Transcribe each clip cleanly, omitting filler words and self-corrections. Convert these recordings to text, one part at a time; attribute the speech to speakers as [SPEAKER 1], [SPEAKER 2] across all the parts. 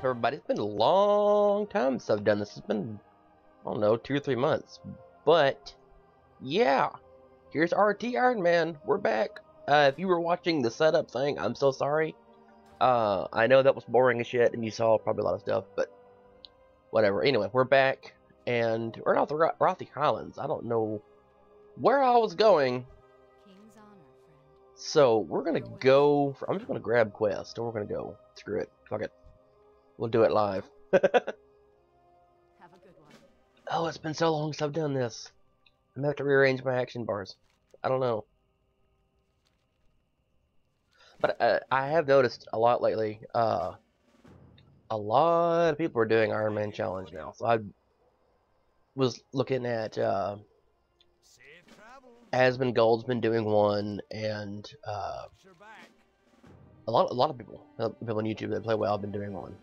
[SPEAKER 1] everybody? It's been a long time since I've done this. It's been, I don't know, 2 or 3 months. But, yeah. Here's RT Iron Man. We're back. If you were watching the setup thing, I'm so sorry. I know that was boring as shit, and you saw probably a lot of stuff, but whatever. Anyway, we're back, and we're not the Arathi Highlands. I don't know where I was going.
[SPEAKER 2] King's honor, friend.
[SPEAKER 1] So, we're gonna go... I'm just gonna grab quest, and we're gonna go. Screw it. Fuck it. We'll do it live.
[SPEAKER 2] Have a good one.
[SPEAKER 1] Oh, it's been so long since I've done this. I'm gonna have to rearrange my action bars. I don't know. But I have noticed a lot lately, a lot of people are doing Iron Man Challenge now. So I was looking at Asmund Gold's been doing one, and a lot of people on YouTube that play well have been doing one.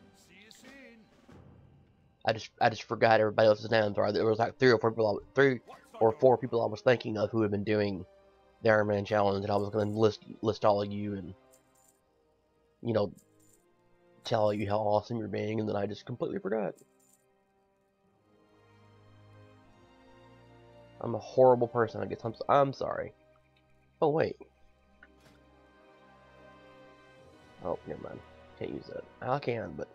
[SPEAKER 1] I just forgot everybody else's names. There was like three or four people I was thinking of who had been doing the Iron Man Challenge, and I was going to list all of you and, you know, tell you how awesome you're being, and then I just completely forgot. I'm a horrible person, I guess. I'm sorry. Oh, wait. Oh, never mind. Can't use that. I can, but...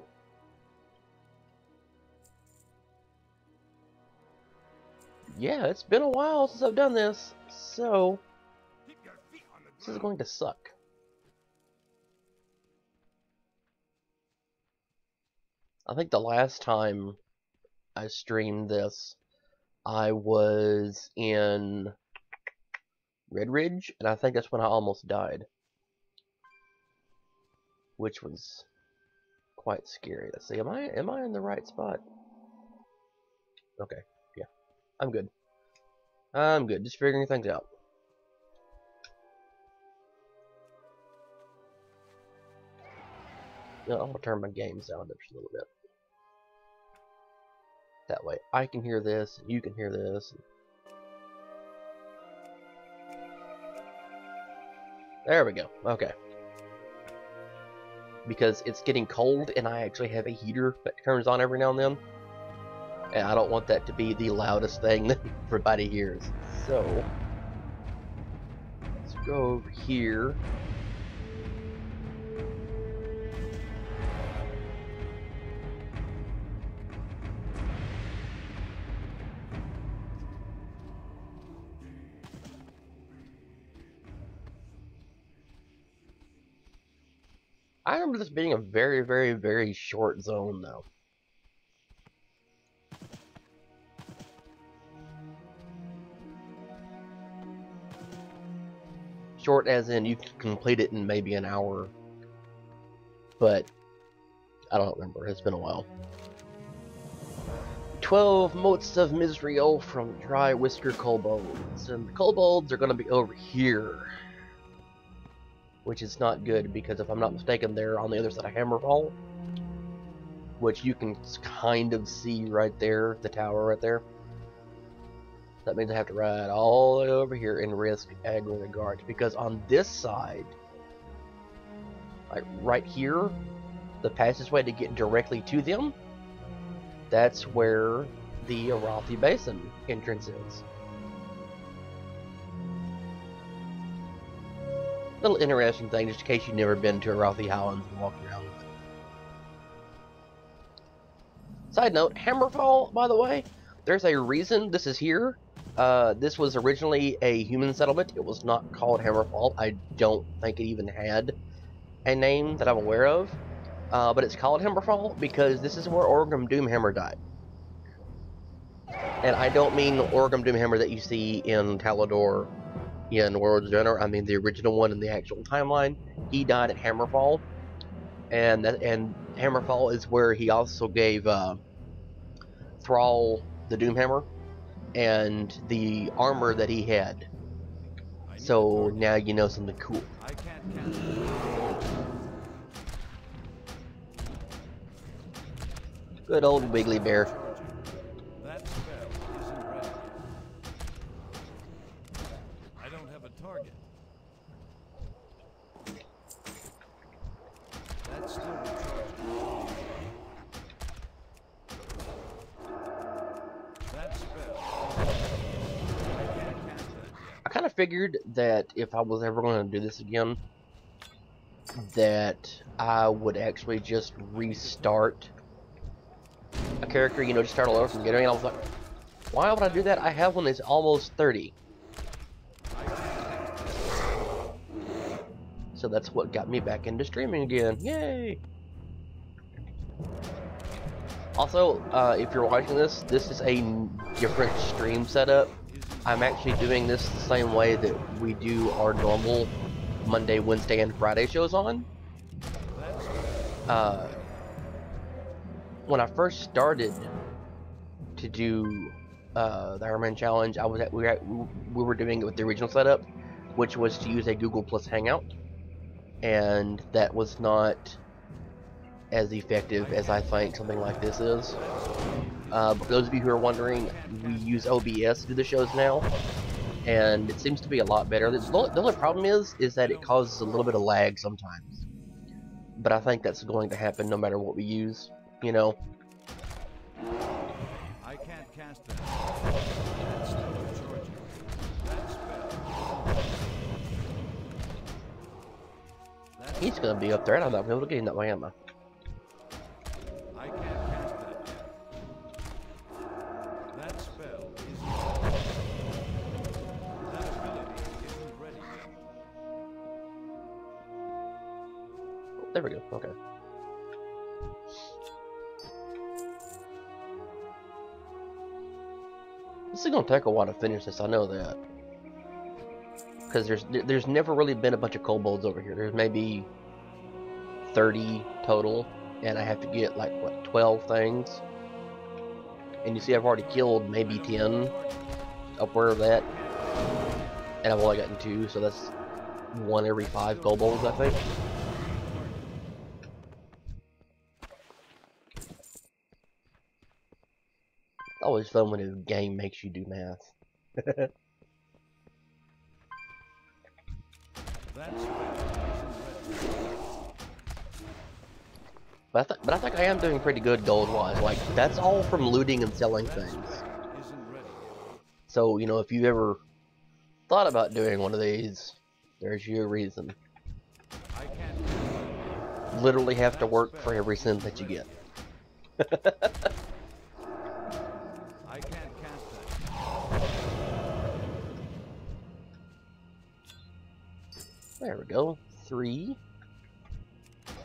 [SPEAKER 1] yeah, it's been a while since I've done this, so... this is going to suck. I think the last time I streamed this, I was in Red Ridge, and I think that's when I almost died. Which was quite scary. Let's see, am I in the right spot? Okay, yeah. I'm good. I'm good, just figuring things out. You know, I'm gonna turn my game sound up just a little bit. That way I can hear this, and you can hear this. There we go. Okay. Because it's getting cold, and I actually have a heater that turns on every now and then. And I don't want that to be the loudest thing that everybody hears. So, let's go over here. I remember this being a very, very, very short zone, though. Short as in you can complete it in maybe an hour. But, I don't remember. It's been a while. 12 motes of Misriel from Dry Whisker Kobolds. And the Kobolds are going to be over here. Which is not good, because if I'm not mistaken, they're on the other side of Hammerfall, which you can kind of see right there, the tower right there. That means I have to ride all the way over here and risk aggroing the guards, because on this side, like right here, the passageway to get directly to them, that's where the Arathi Basin entrance is. Little interesting thing, just in case you've never been to Arathi Highlands and walked around with it. Side note, Hammerfall, by the way, there's a reason this is here. This was originally a human settlement. It was not called Hammerfall. I don't think it even had a name that I'm aware of. But it's called Hammerfall because this is where Orgrim Doomhammer died. And I don't mean Orgrim Doomhammer that you see in Talador in World's Dinner. I mean the original one in the actual timeline. He died at Hammerfall, and Hammerfall is where he also gave Thrall the Doomhammer and the armor that he had. So now you know something cool.
[SPEAKER 3] I can't cancel.
[SPEAKER 1] Good old Wiggly Bear.
[SPEAKER 3] That spell isn't ready. I don't have a target. That's still recharging.
[SPEAKER 1] of figured that if I was ever going to do this again, that I would actually just restart a character, you know, just start all over from beginning. I was like, why would I do that? I have one that's almost 30. So that's what got me back into streaming again. Yay! Also, if you're watching this, this is a different stream setup. I'm actually doing this the same way that we do our normal Monday, Wednesday, and Friday shows on. When I first started to do the Iron Man Challenge, we were doing it with the original setup, which was to use a Google Plus Hangout, and that was not as effective as I think something like this is. For those of you who are wondering, we use OBS to do the shows now, and it seems to be a lot better. The only problem is that it causes a little bit of lag sometimes, but I think that's going to happen no matter what we use, you know.
[SPEAKER 3] I can't cast it. That's still Georgia. That spell.
[SPEAKER 1] He's gonna be up there, and I'm not gonna be able to get him that way, am I?
[SPEAKER 3] I can't cast that yet. That spell is that ability isn't ready yet.
[SPEAKER 1] Oh, there we go. Okay. This is gonna take a while to finish this. I know that, because there's never really been a bunch of kobolds over here. There's maybe 30 total, and I have to get like what, 12 things. And you see, I've already killed maybe 10 upward of that, and I've only gotten 2, so that's 1 every 5 kobolds, I think. Always fun when a game makes you do math.
[SPEAKER 3] That spell isn't ready.
[SPEAKER 1] But I think I am doing pretty good gold-wise. Like, that's all from looting and selling things.
[SPEAKER 3] Isn't ready yet.
[SPEAKER 1] So, you know, if you ever thought about doing one of these, there's your reason.
[SPEAKER 3] I can't.
[SPEAKER 1] Literally have to work for every cent that you get.
[SPEAKER 3] I can't cast that.
[SPEAKER 1] There we go. 3.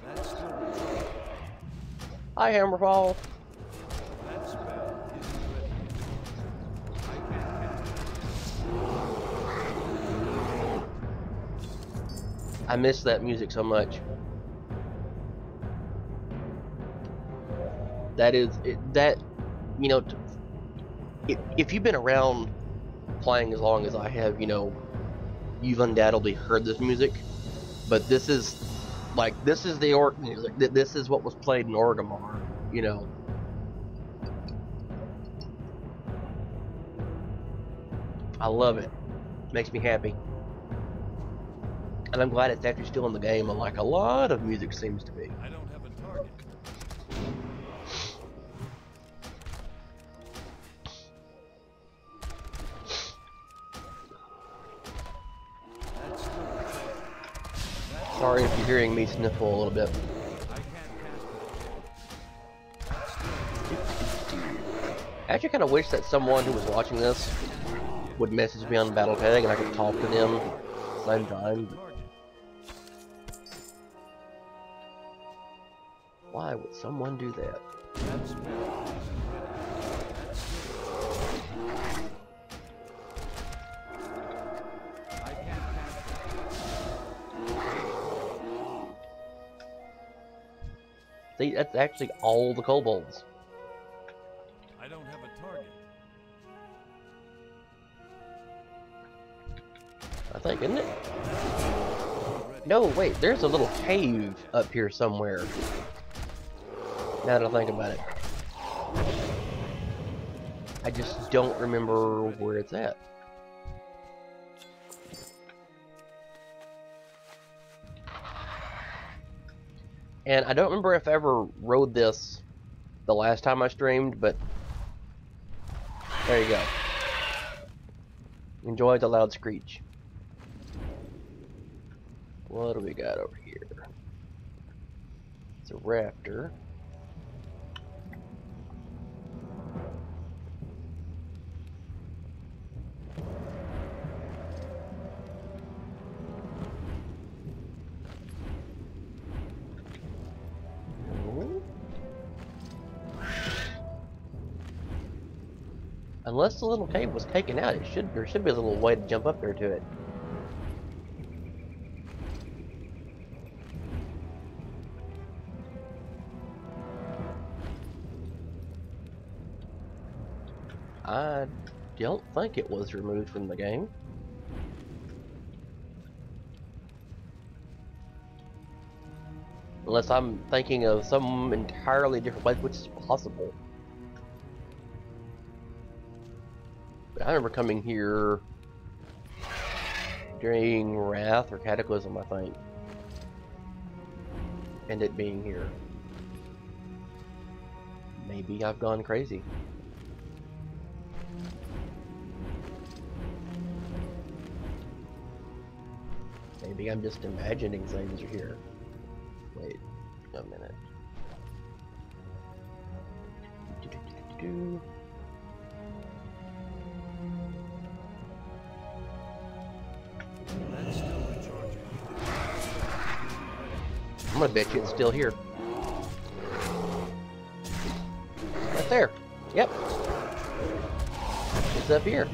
[SPEAKER 3] That's still Georgia.
[SPEAKER 1] Hi, Hammerfall.
[SPEAKER 3] That spell isn't ready yet. I can't cast it.
[SPEAKER 1] I miss that music so much. That is that, you know, if you've been around playing as long as I have, you know, you've undoubtedly heard this music. But this is like, this is the orc music. This is what was played in Orgrimmar, you know. I love it. Makes me happy. And I'm glad it's actually still in the game, unlike a lot of music seems to be.
[SPEAKER 3] I don't have a target. That's still Georgia.
[SPEAKER 1] Sorry if you're hearing me sniffle a little bit.
[SPEAKER 3] I can't cast that yet. That's still
[SPEAKER 1] I actually kind of wish that someone who was watching this would message me on Battle Tag and I could talk to them at the same time.
[SPEAKER 3] target.
[SPEAKER 1] Why would someone do that?
[SPEAKER 3] That spell isn't ready. That's still I can't cast it.
[SPEAKER 1] See, that's actually all the kobolds.
[SPEAKER 3] I don't have a target.
[SPEAKER 1] I think, isn't it? No, wait, there's a little cave up here somewhere. Now that I think about it. I just don't remember where it's at. And I don't remember if I ever rode this the last time I streamed, but there you go. Enjoy the loud screech. What do we got over here? It's a raptor. Unless the little cave was taken out, there should be a little way to jump up there to it. I don't think it was removed from the game. Unless I'm thinking of some entirely different place, which is possible. But I remember coming here during Wrath or Cataclysm, I think. And it being here. Maybe I've gone crazy. Maybe I'm just imagining things are here. Wait a minute.
[SPEAKER 3] That's still recharging.
[SPEAKER 1] I'm gonna bet you it's still here. Right there. Yep. It's up here.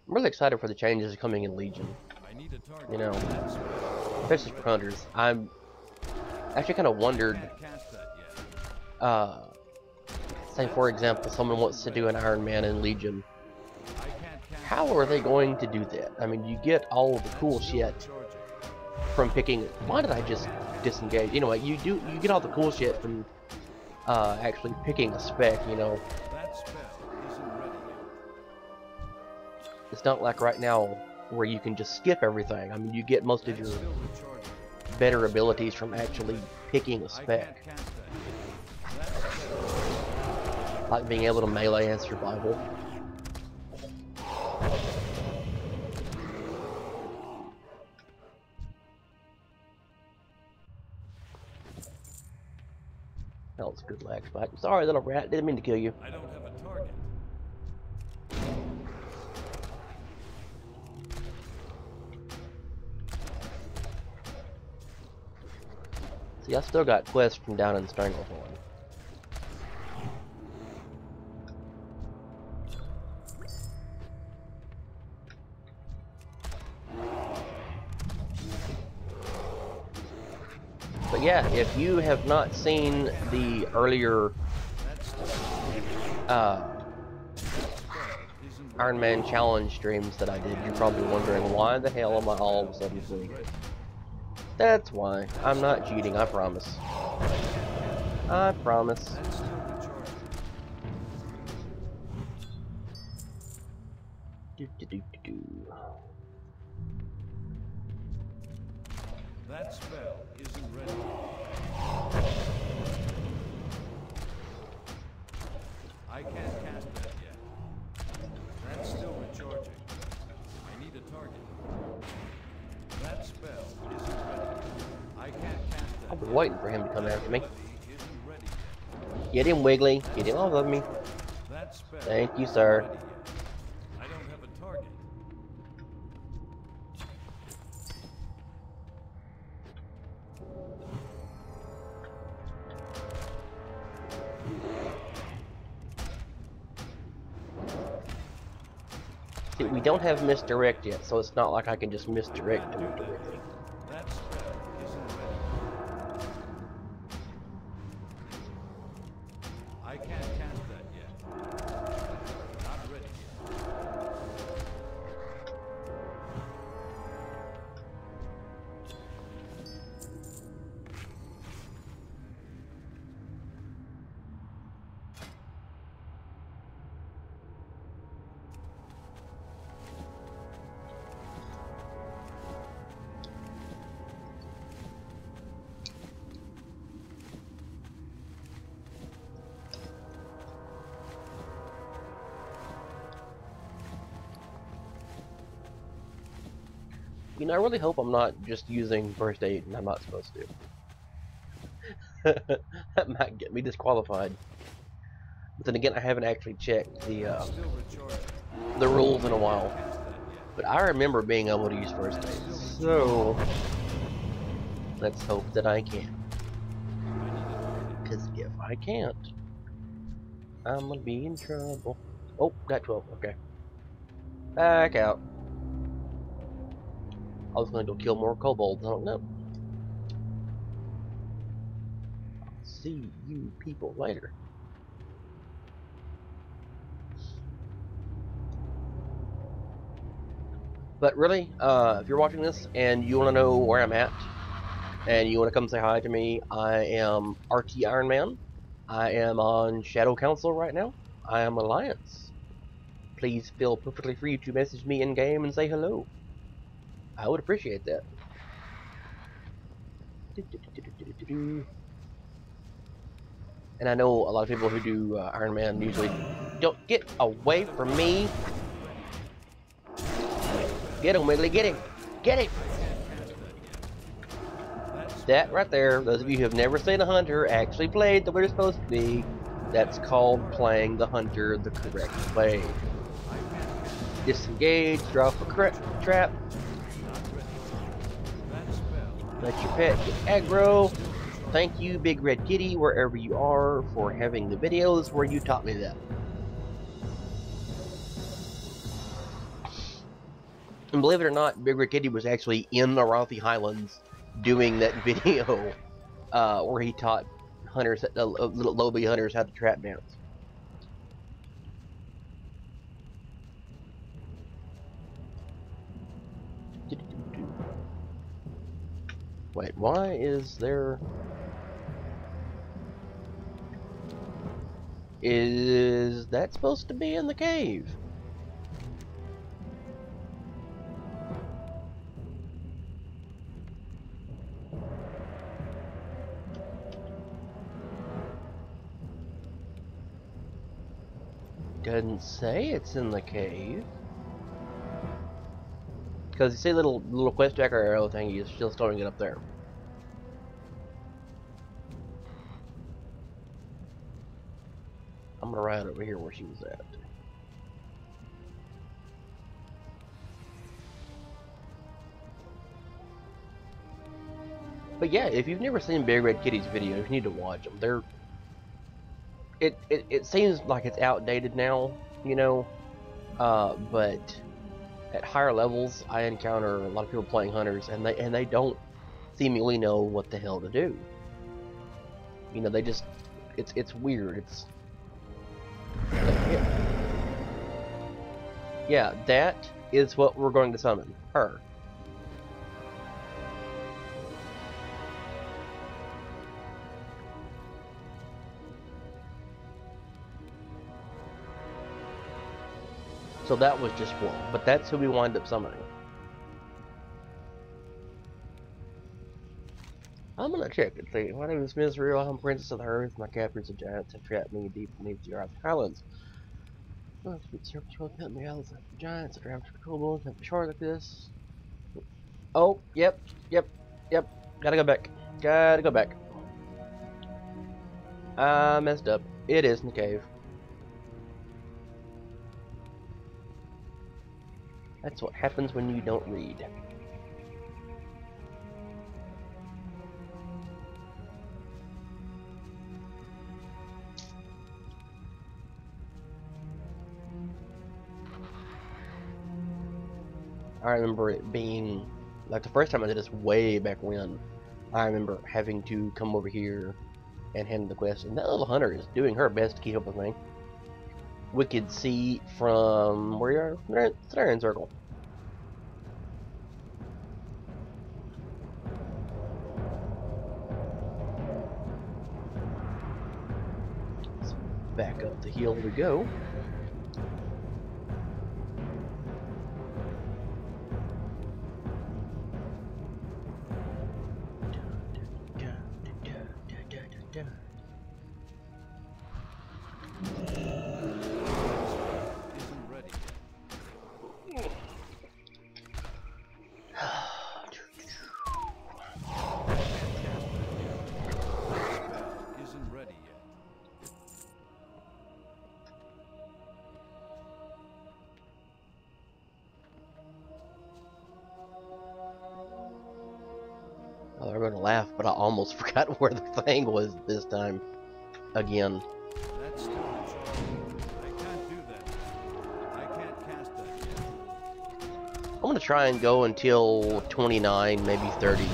[SPEAKER 1] I'm really excited for the changes coming in Legion.
[SPEAKER 3] I need a target.
[SPEAKER 1] You know, especially for hunters. I'm actually kind of wondered.
[SPEAKER 3] Cast that yet.
[SPEAKER 1] Say for example, someone wants to do an Iron Man in Legion.
[SPEAKER 3] I can't cast.
[SPEAKER 1] How are they going to do that? I mean, you get all of the cool shit from picking. Why did I just disengage? Anyway, you get all the cool shit from actually picking a spec. You know,
[SPEAKER 3] That spell isn't ready yet.
[SPEAKER 1] it's not like right now where you can just skip everything. I mean, you get most of
[SPEAKER 3] That's
[SPEAKER 1] your
[SPEAKER 3] still recharging.
[SPEAKER 1] better abilities from actually picking a
[SPEAKER 3] I
[SPEAKER 1] spec,
[SPEAKER 3] can't cast that yet. That spell.
[SPEAKER 1] like being able to melee and survival. That was a good lag spike. Sorry, little rat. Didn't mean to kill you.
[SPEAKER 3] I don't have a target.
[SPEAKER 1] See, I still got quests from down in Stranglethorn. But yeah, if you have not seen the earlier Iron Man challenge streams that I did, you're probably wondering why the hell am I all of a sudden free? That's why. I'm not cheating, I promise. I promise.
[SPEAKER 3] That's still recharging.
[SPEAKER 1] Do.
[SPEAKER 3] That spell isn't ready. I can't cast that yet. That's still recharging. I need a target. That spell isn't ready. I can't cast that
[SPEAKER 1] I've been
[SPEAKER 3] yet.
[SPEAKER 1] waiting for him to come after me.
[SPEAKER 3] Ability isn't ready.
[SPEAKER 1] Get him, Wiggly. Get him off of me.
[SPEAKER 3] That spell
[SPEAKER 1] Thank you,
[SPEAKER 3] isn't
[SPEAKER 1] sir.
[SPEAKER 3] ready yet. I don't have a target.
[SPEAKER 1] See, we don't have misdirect yet, so it's not like I can just misdirect him directly.
[SPEAKER 3] That spell isn't ready. I can't cast that yet. Not ready yet.
[SPEAKER 1] You know, I really hope I'm not just using first aid and I'm not supposed to. That might get me disqualified. But then again, I haven't actually checked
[SPEAKER 3] Still recharging.
[SPEAKER 1] the rules in a while.
[SPEAKER 3] Cast that yet.
[SPEAKER 1] But I remember being able to use first aid. So let's hope that I can.
[SPEAKER 3] I need a target.
[SPEAKER 1] Because if I can't, I'm gonna be in trouble. Oh, got 12. Okay. Back out. I was gonna go kill more kobolds. I don't know. I'll see you people later. But really, if you're watching this and you want to know where I'm at, and you want to come say hi to me, I am RT Iron Man. I am on Shadow Council right now. I am Alliance. Please feel perfectly free to message me in game and say hello. I would appreciate that. And I know a lot of people who do Iron Man usually don't get away from me. Get him, Wiggly, get him! Get him! That right there, those of you who have never seen a hunter actually played the way they're supposed to be, that's called playing the hunter the correct way. Disengage, drop a trap, let your pet get aggro. Thank you, Big Red Kitty, wherever you are, for having the videos where you taught me that. And believe it or not, Big Red Kitty was actually in the Arathi Highlands doing that video where he taught hunters, little lowly hunters, how to trap dance. Wait, why is there... Is that supposed to be in the cave? Doesn't say it's in the cave. Because you see little quest tracker arrow thing, he's still storing it up there. I'm gonna ride over here where she was at. But yeah, if you've never seen Big Red Kitty's videos, you need to watch them. They're it seems like it's outdated now, you know, but at higher levels, I encounter a lot of people playing hunters, and they don't seemingly know what the hell to do. You know, they just it's weird. It's yeah, that is what we're going to summon, her. So that was just one, but that's who we wind up summoning. I'm gonna check and see. My name is Misreal. I'm Princess of the Earth. My captors of giants have trapped me deep beneath the Arathi Highlands. Oh, sweet serpents will pet me out of the giants. The drafts for kobolds have a short like this. Oh, yep. Gotta go back. Gotta go back. I messed up. It is in the cave. That's what happens when you don't read. I remember it being, like the first time I did this way back when, I remember having to come over here and handle the quest, and that little hunter is doing her best to keep up with me. We could see from where you are, they're in circle. So back up the hill we go. laugh, but I almost forgot where the thing was this time. Again.
[SPEAKER 3] That's still recharging. I can't do that. I can't cast that yet.
[SPEAKER 1] I'm gonna try and go until 29, maybe 30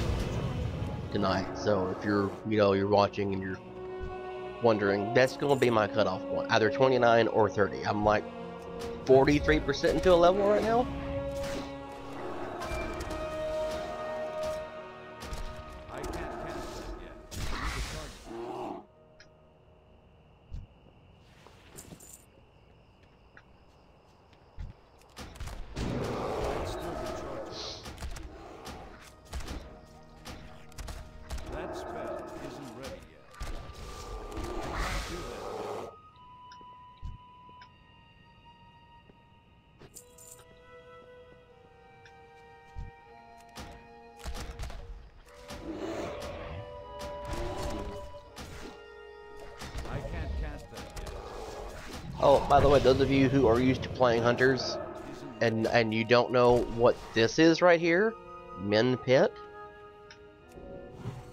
[SPEAKER 1] tonight. So if you're, you're watching and you're wondering, that's gonna be my cutoff point. Either 29 or 30. I'm like 43% into a level right now.
[SPEAKER 3] I can't cast that yet. I need a target. That's still recharging. That spell isn't ready yet. I can't do that yet. I can't cast that yet.
[SPEAKER 1] Oh, by the way, those of you who are used to playing hunters and you don't know what this is right here, Min Pit.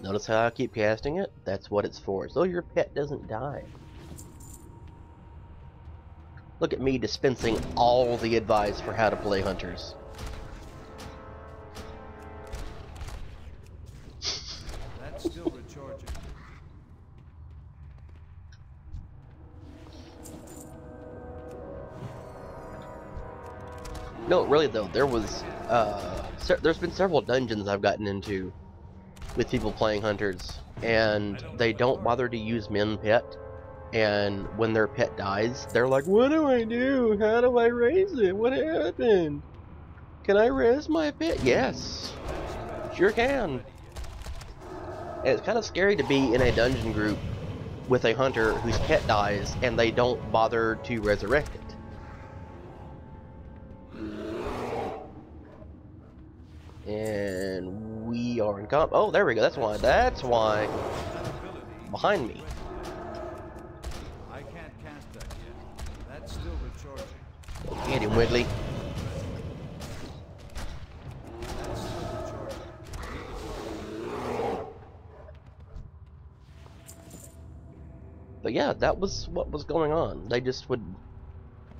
[SPEAKER 1] Notice how I keep casting it? That's what it's for, so your pet doesn't die. Look at me dispensing all the advice for how to play hunters.
[SPEAKER 3] That's still recharging.
[SPEAKER 1] No, really though, there was there's been several dungeons I've gotten into with people playing hunters, and they don't bother to use Min Pet, and when their pet dies, they're like, what do I do? How do I raise it? What happened? Can I raise my pet? Yes, sure can. And it's kind of scary to be in a dungeon group with a hunter whose pet dies and they don't bother to resurrect it. And we are in comp. Oh, there we go. That's why. That's why. Behind me.
[SPEAKER 3] I can't cast that yet. That's still recharging.
[SPEAKER 1] Get him, Wiggly.
[SPEAKER 3] That's still recharging.
[SPEAKER 1] But yeah, that was what was going on. They just would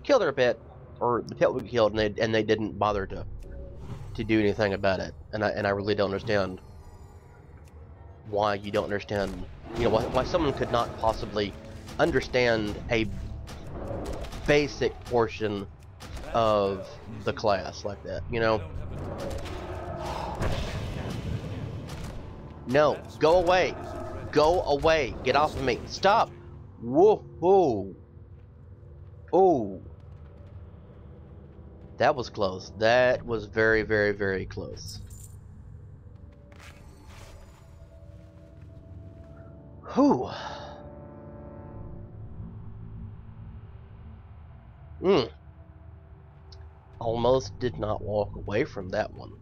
[SPEAKER 1] kill their pet, or the pet would be killed, and they didn't bother to do anything about it. And I really don't understand why you don't understand, why someone could not possibly understand a basic portion of the class like that, No, go away. Go away. Get off of me. Stop. Whoa. Whoa. Oh. That was close. That was very, very, very close. Whew. Almost did not walk away from that one.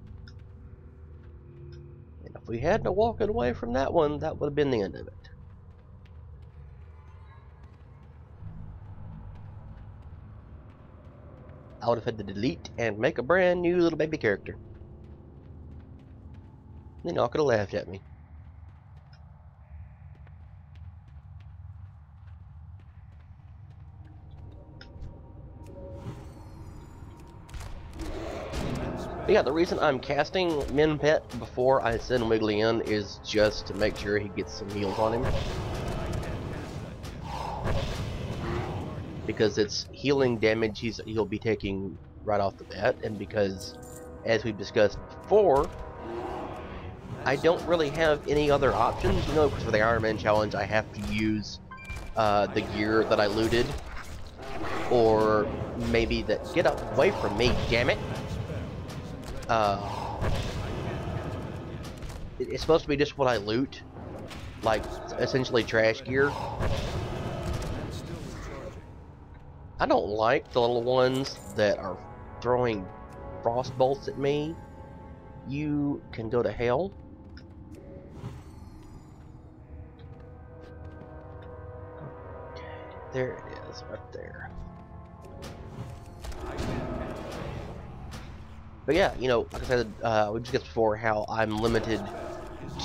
[SPEAKER 1] And if we hadn't walked away from that one, that would have been the end of it. I would have had to delete and make a brand new little baby character. Then y'all could have laughed at me. But yeah, the reason I'm casting Min Pet before I send Wiggly in is just to make sure he gets some heals on him. Because it's healing damage he'll be taking right off the bat, and because, as we've discussed before, I don't really have any other options. Because for the Iron Man challenge I have to use the gear that I looted, or maybe that. Get away from me, damn it! It's supposed to be just what I loot, like essentially trash gear. I don't like the little ones that are throwing frost bolts at me. You can go to hell. There it is, right there. But yeah, like I said, we discussed before how I'm limited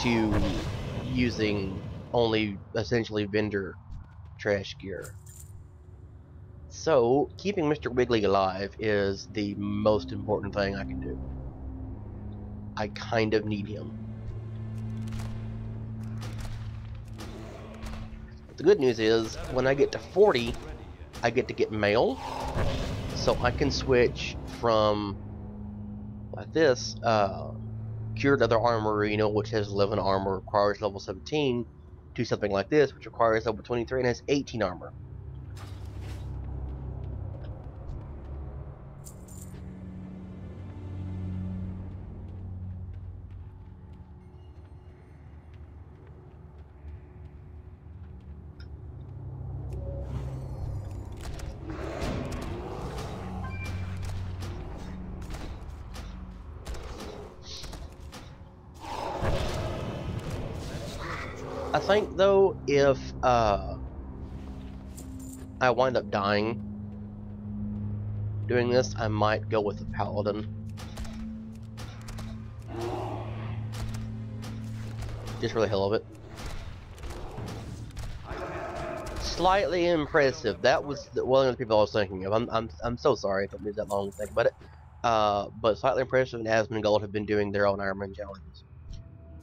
[SPEAKER 1] to using only essentially vendor trash gear. So, keeping Mr. Wiggly alive is the most important thing I can do. I kind of need him. But the good news is, when I get to 40, I get to get mail, so I can switch from, like this, Cured Other Armor, you know, which has 11 armor, requires level 17, to something like this, which requires level 23 and has 18 armor. I think, though, if I wind up dying doing this, I might go with the Paladin. Just for the hell of it. Slightly impressive. That was one of the people I was thinking of. I'm so sorry if it took me that long to think about it. But slightly impressive and Asmongold have been doing their own Ironman challenges.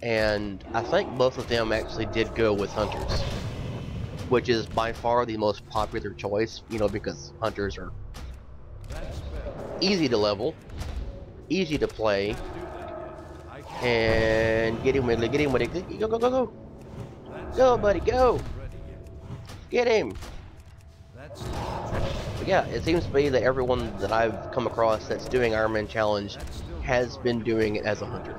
[SPEAKER 1] And I think both of them actually did go with Hunters, which is by far the most popular choice, you know, because Hunters are easy to level, easy to play, and get him Wiggly, go, go, go, go! Go, buddy, go! Get him! But yeah, it seems to be that everyone that I've come across that's doing Ironman Challenge has been doing it as a Hunter.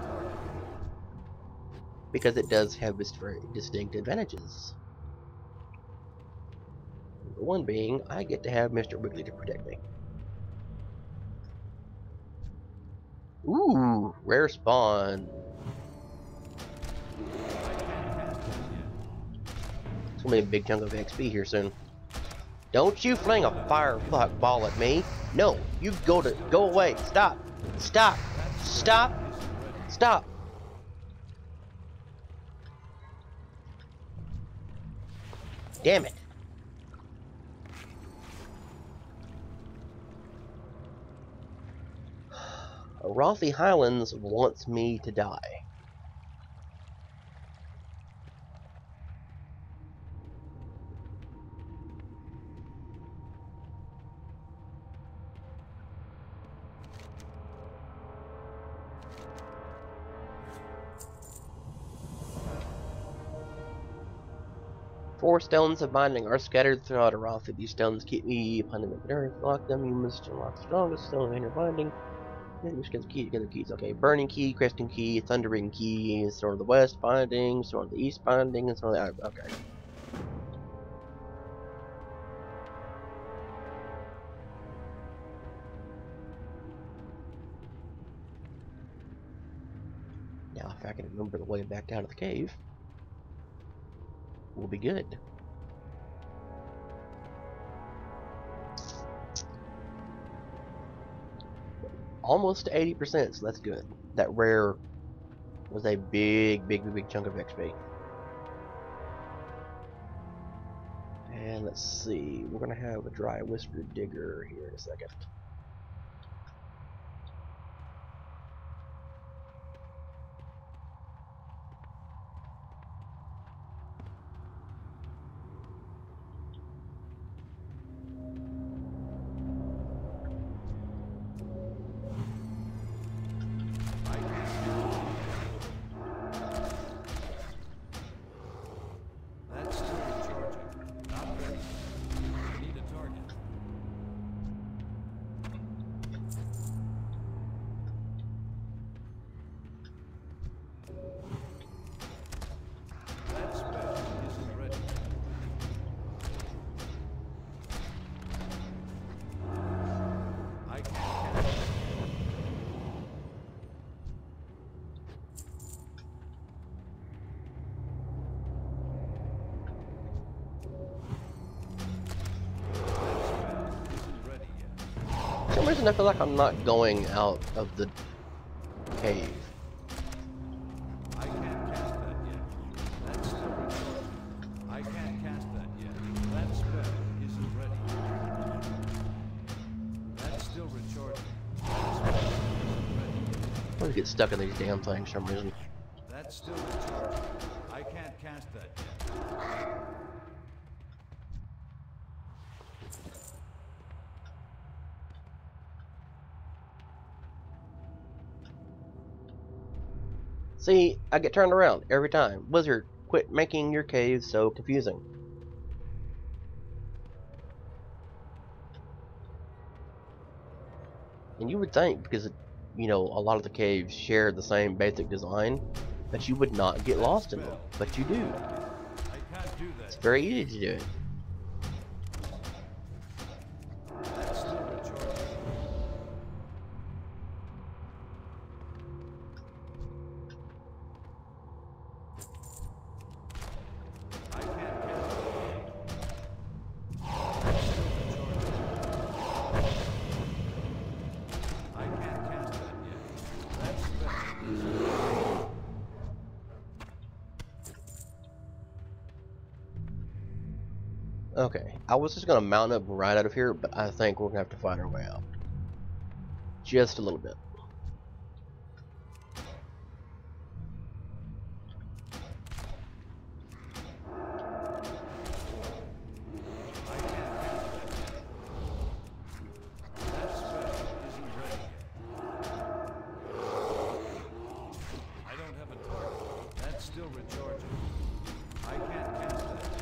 [SPEAKER 1] Because it does have its very distinct advantages. Number one being, I get to have Mr. Wiggly to protect me. Ooh, rare spawn. It's gonna be a big chunk of XP here soon. Don't you fling a firefuck ball at me. No, you go away. Stop. Stop. Stop. Stop. Damn it. Arathi Highlands wants me to die. Four stones of binding are scattered throughout Arathi. These stones keep me upon the earth. Lock them, you must unlock the strongest stone in your binding. Then you get the key, together keys. Okay, burning key, cresting key, thundering key, sword of the west binding, sword of the east binding, and sword of the okay. Now, if I can remember the way back down to the cave, we'll be good. Almost to 80%, so that's good. That rare was a big chunk of XP. And let's see, we're gonna have a dry whiskered digger here in a second. For some reason I feel like I'm not going out of the cave.
[SPEAKER 3] I can't cast that can't cast that yet. That spell isn't ready. That's still recharging. That spell isn't ready.
[SPEAKER 1] I always get stuck in these damn things for some reason.
[SPEAKER 3] That's still recharging. I can't cast that yet.
[SPEAKER 1] See, I get turned around every time. Wizard, quit making your caves so confusing. And you would think, because, you know, a lot of the caves share the same basic design, that you would not get lost in them. But you do.
[SPEAKER 3] I can't do that.
[SPEAKER 1] It's very easy to do it.
[SPEAKER 3] That's still recharging. I can't cast it. That's still recharging. I can't cast that yet. That spell isn't ready.
[SPEAKER 1] Okay, I was just gonna mount up right out of here, but I think we're gonna have to find our way out. Just a little bit.
[SPEAKER 3] I can't cast that yet. That spell isn't ready yet. I don't have a target. That's still recharging. I can't cast that yet.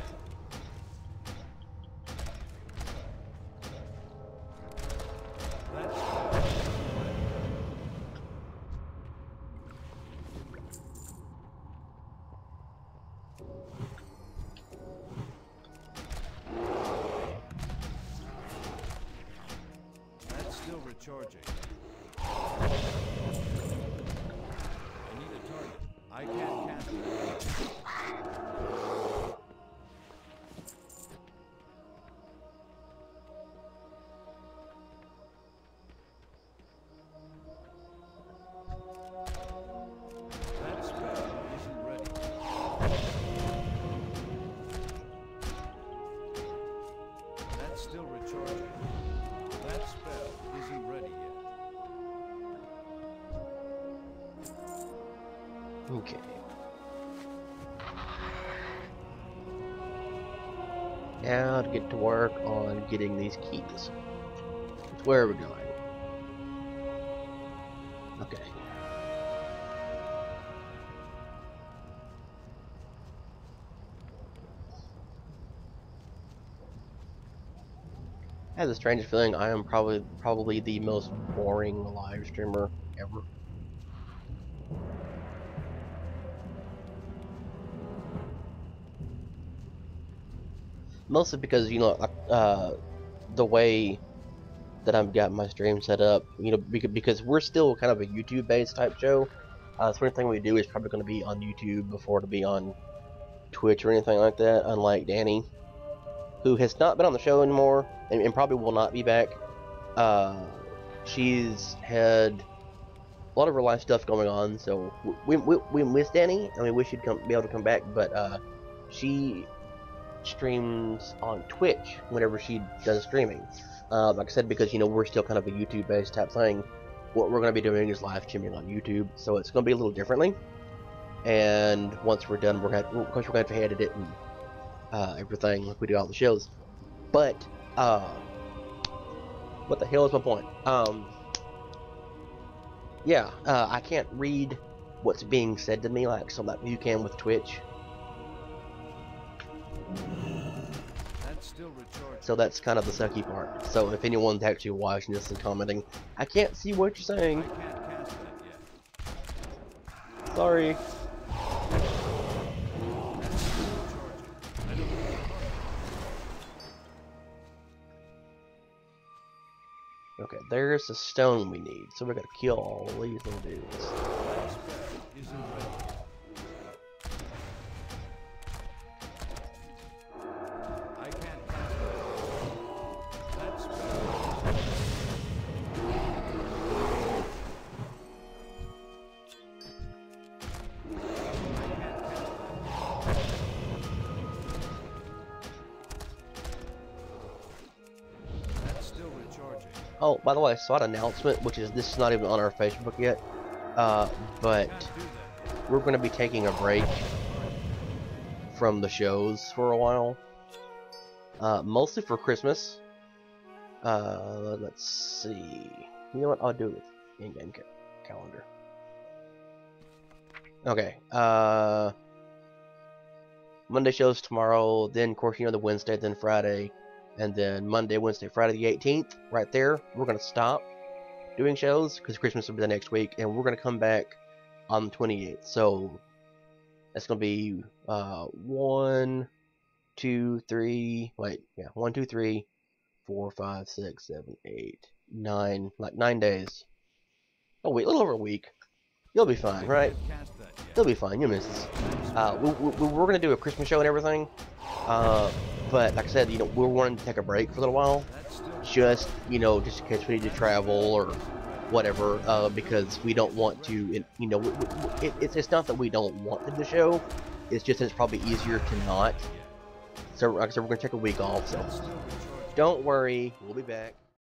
[SPEAKER 3] That spell isn't ready. That's still recharging. I need a target. I can't cast that. That spell isn't ready. That's still recharging. That spell isn't ready yet.
[SPEAKER 1] Okay. Now to get to work on getting these keys. Where are we going? Okay. I have the strangest feeling I am probably the most boring live streamer ever. Mostly because, you know, the way that I've got my stream set up, you know, because we're still kind of a YouTube-based type show. So anything we do is probably going to be on YouTube before to be on Twitch or anything like that, unlike Danny, who has not been on the show anymore, and probably will not be back. She's had a lot of her life stuff going on, so we miss Danny, and we wish she'd be able to come back, but she streams on Twitch whenever she does streaming. Like I said, because, you know, we're still kind of a YouTube-based type thing, what we're going to be doing is live streaming on YouTube, so it's going to be a little differently. And once we're done, of course we're going to have to edit it and everything like we do all the shows. But what the hell is my point? Yeah, I can't read what's being said to me like so that you can with Twitch.
[SPEAKER 3] That's still recharging.
[SPEAKER 1] So that's kind of the sucky part. So if anyone's actually watching this and commenting, I can't see what you're
[SPEAKER 3] I
[SPEAKER 1] saying.
[SPEAKER 3] can't cast that yet.
[SPEAKER 1] Sorry.
[SPEAKER 3] That's still recharging. I don't have a target.
[SPEAKER 1] Okay, there's the stone we need. So we're gonna kill all these little dudes.
[SPEAKER 3] That spell isn't ready yet. I can't cast that. That spell isn't ready. I can't cast that.
[SPEAKER 1] Oh, by the way, I saw an announcement, which is this is not even on our Facebook yet, but
[SPEAKER 3] Can't do that.
[SPEAKER 1] we're going to be taking a break from the shows for a while, mostly for Christmas. Let's see. You know what? I'll do it with in-game calendar. Okay. Monday shows tomorrow, then of course the Wednesday, then Friday, and then Monday, Wednesday, Friday the 18th. Right there, we're gonna stop doing shows because Christmas will be the next week, and we're gonna come back on the 28th. So that's gonna be 1, 2, 3. Wait, yeah, 1, 2, 3, 4, 5, 6, 7, 8, 9. Like 9 days. Oh wait, a little over a week. You'll be fine, right?
[SPEAKER 3] Can't cast that yet.
[SPEAKER 1] You'll be fine. You'll miss this. We're gonna do a Christmas show and everything, but like I said, we're wanting to take a break for a little while,
[SPEAKER 3] That's still
[SPEAKER 1] just just in case we need to travel or whatever, because we don't want to. It's not that we don't want to do the show. It's just that it's probably easier to not. So like I said, we're gonna take a week off. So
[SPEAKER 3] still recharging.
[SPEAKER 1] don't worry, we'll be back.